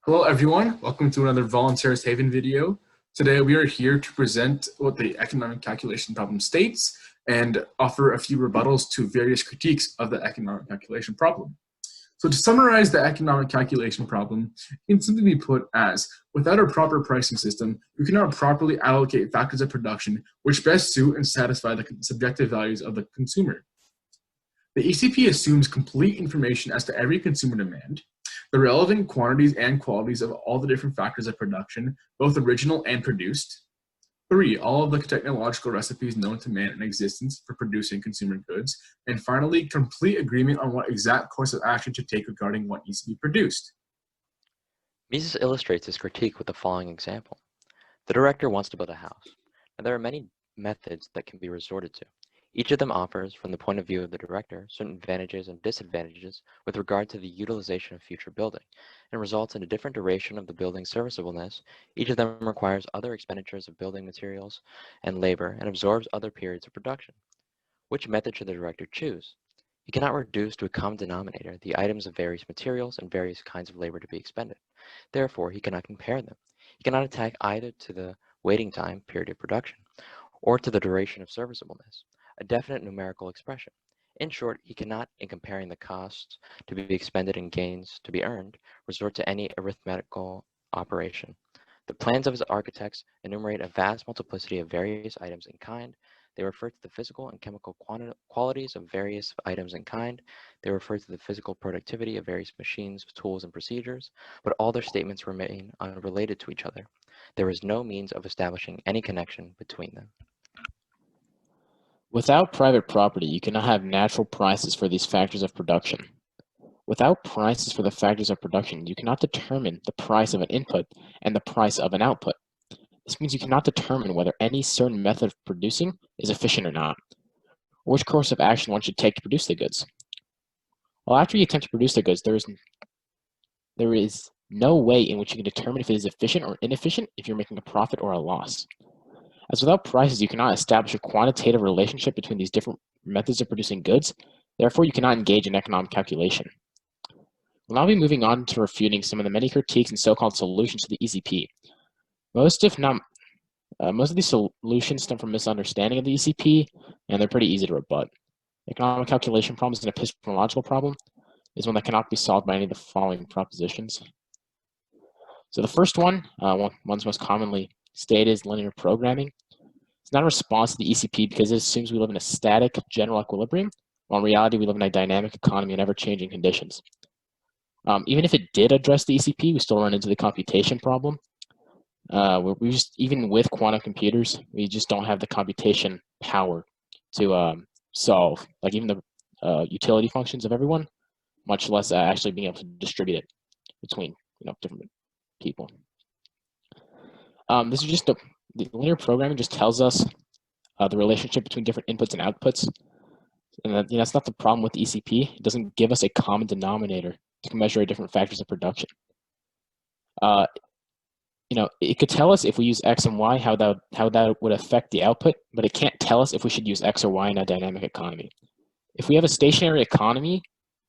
Hello everyone, welcome to another Voluntaryisthaven video. Today we are here to present what the economic calculation problem states and offer a few rebuttals to various critiques of the economic calculation problem. So to summarize the economic calculation problem, it can simply be put as, without a proper pricing system, you cannot properly allocate factors of production which best suit and satisfy the subjective values of the consumer. The ECP assumes complete information as to every consumer demand, the relevant quantities and qualities of all the different factors of production, both original and produced. 3, all of the technological recipes known to man in existence for producing consumer goods. And finally, complete agreement on what exact course of action to take regarding what needs to be produced. Mises illustrates his critique with the following example. The director wants to build a house. Now, there are many methods that can be resorted to. Each of them offers, from the point of view of the director, certain advantages and disadvantages with regard to the utilization of future building, and results in a different duration of the building's serviceableness. Each of them requires other expenditures of building materials and labor and absorbs other periods of production. Which method should the director choose? He cannot reduce to a common denominator the items of various materials and various kinds of labor to be expended. Therefore, he cannot compare them. He cannot attack either to the waiting time, period of production, or to the duration of serviceableness, a definite numerical expression. In short, he cannot, in comparing the costs to be expended and gains to be earned, resort to any arithmetical operation. The plans of his architects enumerate a vast multiplicity of various items in kind. They refer to the physical and chemical qualities of various items in kind. They refer to the physical productivity of various machines, tools, and procedures, but all their statements remain unrelated to each other. There is no means of establishing any connection between them. Without private property, you cannot have natural prices for these factors of production. Without prices for the factors of production, you cannot determine the price of an input and the price of an output. This means you cannot determine whether any certain method of producing is efficient or not, or which course of action one should take to produce the goods. Well, after you attempt to produce the goods, there is no way in which you can determine if it is efficient or inefficient if you're making a profit or a loss. As without prices, you cannot establish a quantitative relationship between these different methods of producing goods. Therefore, you cannot engage in economic calculation. We'll now be moving on to refuting some of the many critiques and so-called solutions to the ECP. Most of these solutions stem from misunderstanding of the ECP, and they're pretty easy to rebut. Economic calculation problem is an epistemological problem. It's one that cannot be solved by any of the following propositions. So the first one, one's most commonly stated, is linear programming. It's not a response to the ECP because it assumes we live in a static general equilibrium, while in reality we live in a dynamic economy in ever-changing conditions. Even if it did address the ECP, we still run into the computation problem. Even with quantum computers, we just don't have the computation power to solve, like even the utility functions of everyone, much less actually being able to distribute it between different people. This is just the linear programming just tells us the relationship between different inputs and outputs, and that's not the problem with the ECP. It doesn't give us a common denominator to measure different factors of production. It could tell us if we use X and Y, how that would affect the output, but it can't tell us if we should use X or Y in a dynamic economy. If we have a stationary economy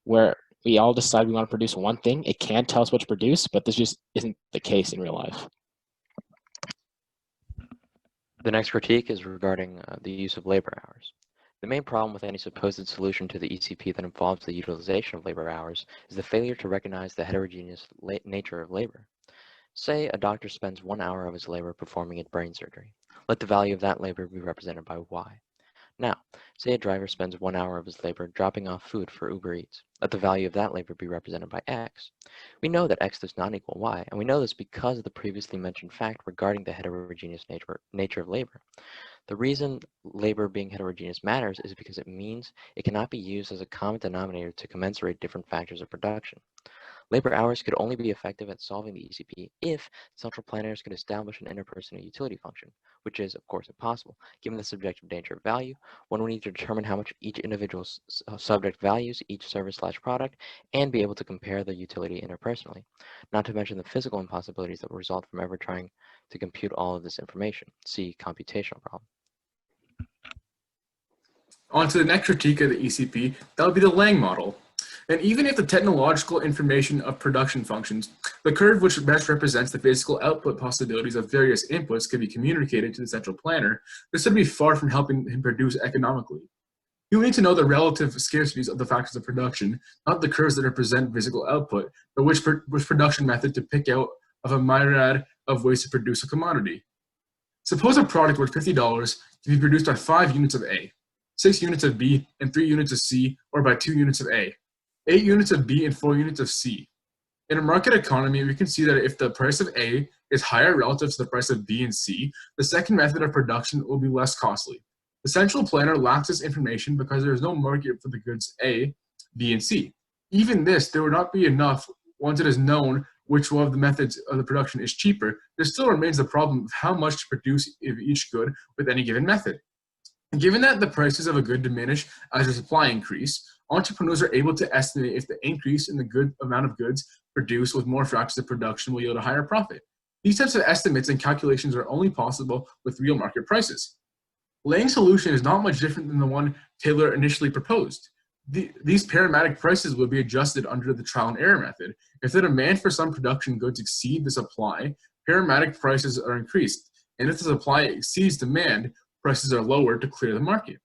where we all decide we want to produce one thing, it can tell us what to produce, but this just isn't the case in real life. The next critique is regarding the use of labor hours. The main problem with any supposed solution to the ECP that involves the utilization of labor hours is the failure to recognize the heterogeneous nature of labor. Say a doctor spends 1 hour of his labor performing a brain surgery. Let the value of that labor be represented by Y. Now, say a driver spends 1 hour of his labor dropping off food for Uber Eats. Let the value of that labor be represented by X. We know that X does not equal Y, and we know this because of the previously mentioned fact regarding the heterogeneous nature of labor. The reason labor being heterogeneous matters is because it means it cannot be used as a common denominator to commensurate different factors of production. Labor hours could only be effective at solving the ECP if central planners could establish an interpersonal utility function, which is, of course, impossible. Given the subjective nature of value, one would need to determine how much each individual subject values each service/product and be able to compare the utility interpersonally, not to mention the physical impossibilities that would result from ever trying to compute all of this information. See computational problem. On to the next critique of the ECP, that would be the Lang model. And even if the technological information of production functions, the curve which best represents the physical output possibilities of various inputs can be communicated to the central planner, this would be far from helping him produce economically. You need to know the relative scarcities of the factors of production, not the curves that represent physical output, but which production method to pick out of a myriad of ways to produce a commodity. Suppose a product worth $50 to be produced by 5 units of A, 6 units of B, and 3 units of C, or by 2 units of A, 8 units of B, and 4 units of C. In a market economy, we can see that if the price of A is higher relative to the price of B and C, the second method of production will be less costly. The central planner lacks this information because there is no market for the goods A, B, and C. Even this, there would not be enough once it is known which one of the methods of the production is cheaper. There still remains the problem of how much to produce of each good with any given method. Given that the prices of a good diminish as the supply increase, entrepreneurs are able to estimate if the increase in the good amount of goods produced with more fractions of production will yield a higher profit. These types of estimates and calculations are only possible with real market prices. Lang's solution is not much different than the one Taylor initially proposed. These parametric prices will be adjusted under the trial and error method. If the demand for some production goods exceed the supply, parametric prices are increased, and if the supply exceeds demand, prices are lowered to clear the market.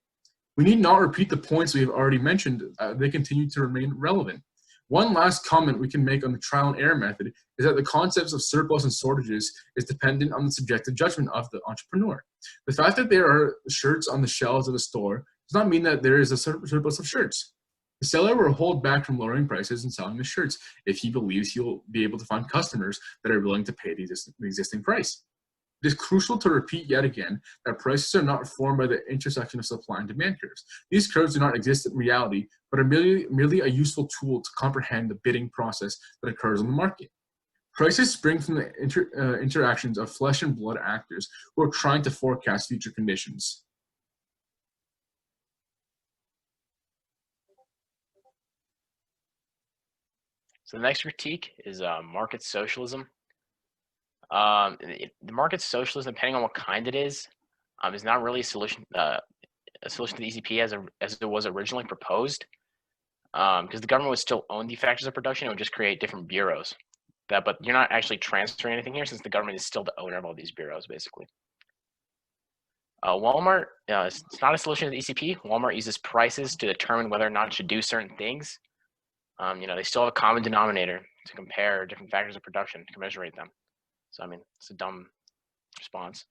We need not repeat the points we have already mentioned. They continue to remain relevant. One last comment we can make on the trial and error method is that the concepts of surplus and shortages is dependent on the subjective judgment of the entrepreneur. The fact that there are shirts on the shelves of a store does not mean that there is a surplus of shirts. The seller will hold back from lowering prices and selling the shirts if he believes he will be able to find customers that are willing to pay the existing price. It is crucial to repeat yet again that prices are not formed by the intersection of supply and demand curves. These curves do not exist in reality, but are merely a useful tool to comprehend the bidding process that occurs on the market. Prices spring from the interactions of flesh and blood actors who are trying to forecast future conditions. So the next critique is market socialism. The market socialism, depending on what kind it is not really a solution to the ECP as it was originally proposed, because the government would still own the factors of production. It would just create different bureaus. But you're not actually transferring anything here, since the government is still the owner of all these bureaus, basically. Walmart, it's not a solution to the ECP. Walmart uses prices to determine whether or not it should do certain things. They still have a common denominator to compare different factors of production, to commiserate them. So, it's a dumb response.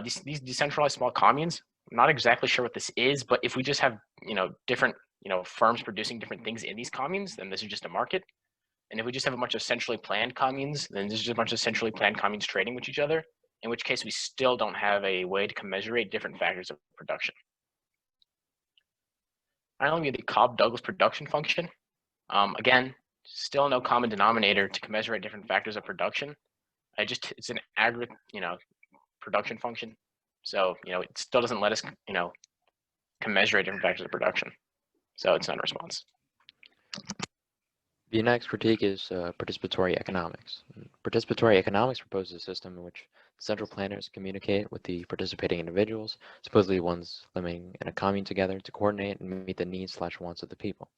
These decentralized small communes, I'm not exactly sure what this is, but if we just have, different, firms producing different things in these communes, then this is just a market. And if we just have a bunch of centrally planned communes, then there's just a bunch of centrally planned communes trading with each other, in which case we still don't have a way to commiserate different factors of production. Finally, we have the Cobb-Douglas production function. Again, still no common denominator to commiserate different factors of production. It's an aggregate, production function. So, it still doesn't let us, commiserate different factors of production. So it's not a response. The next critique is participatory economics. Participatory economics proposes a system in which central planners communicate with the participating individuals, supposedly ones living in a commune together, to coordinate and meet the needs/wants of the people.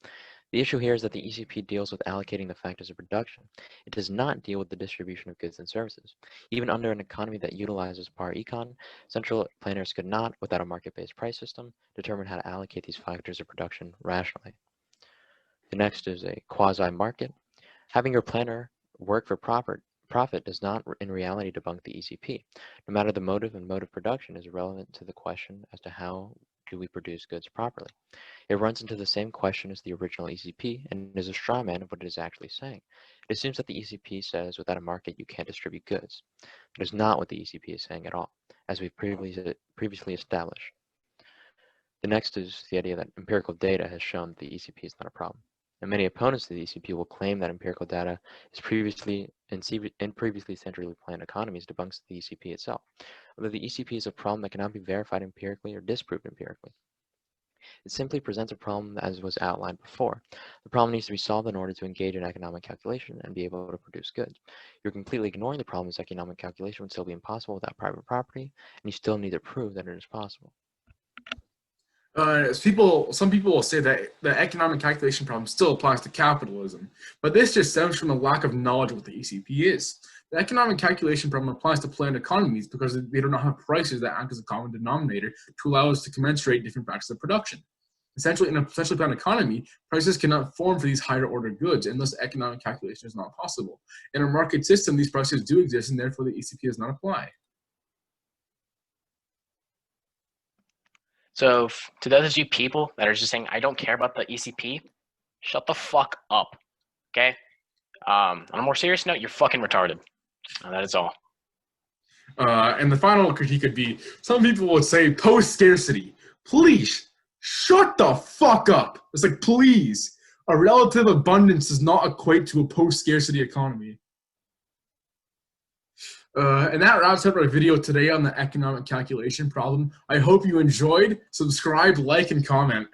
The issue here is that the ECP deals with allocating the factors of production. It does not deal with the distribution of goods and services. Even under an economy that utilizes par econ, central planners could not, without a market-based price system, determine how to allocate these factors of production rationally. The next is a quasi-market. Having your planner work for profit does not in reality debunk the ECP. No matter the motive, and motive production is irrelevant to the question as to how do we produce goods properly. It runs into the same question as the original ECP and is a straw man of what it is actually saying. It assumes that the ECP says without a market you can't distribute goods. It is not what the ECP is saying at all, as we've previously established. The next is the idea that empirical data has shown that the ECP is not a problem. And many opponents to the ECP will claim that empirical data is previously centrally planned economies debunks the ECP itself, although the ECP is a problem that cannot be verified empirically or disproved empirically. It simply presents a problem as was outlined before. The problem needs to be solved in order to engage in economic calculation and be able to produce goods. You're completely ignoring the problem as economic calculation would still be impossible without private property, and you still need to prove that it is possible. Some people will say that the economic calculation problem still applies to capitalism, but this just stems from a lack of knowledge of what the ECP is. The economic calculation problem applies to planned economies because they do not have prices that act as a common denominator to allow us to commensurate different factors of production. Essentially, in a centrally planned economy, prices cannot form for these higher order goods, and thus economic calculation is not possible. In a market system, these prices do exist, and therefore the ECP does not apply. So to those of you people that are just saying, I don't care about the ECP, shut the fuck up, okay? On a more serious note, you're fucking retarded. That is all. And the final critique could be, some people would say post-scarcity. Please, shut the fuck up. It's like, please. A relative abundance does not equate to a post-scarcity economy. And that wraps up our video today on the economic calculation problem. I hope you enjoyed. Subscribe, like, and comment.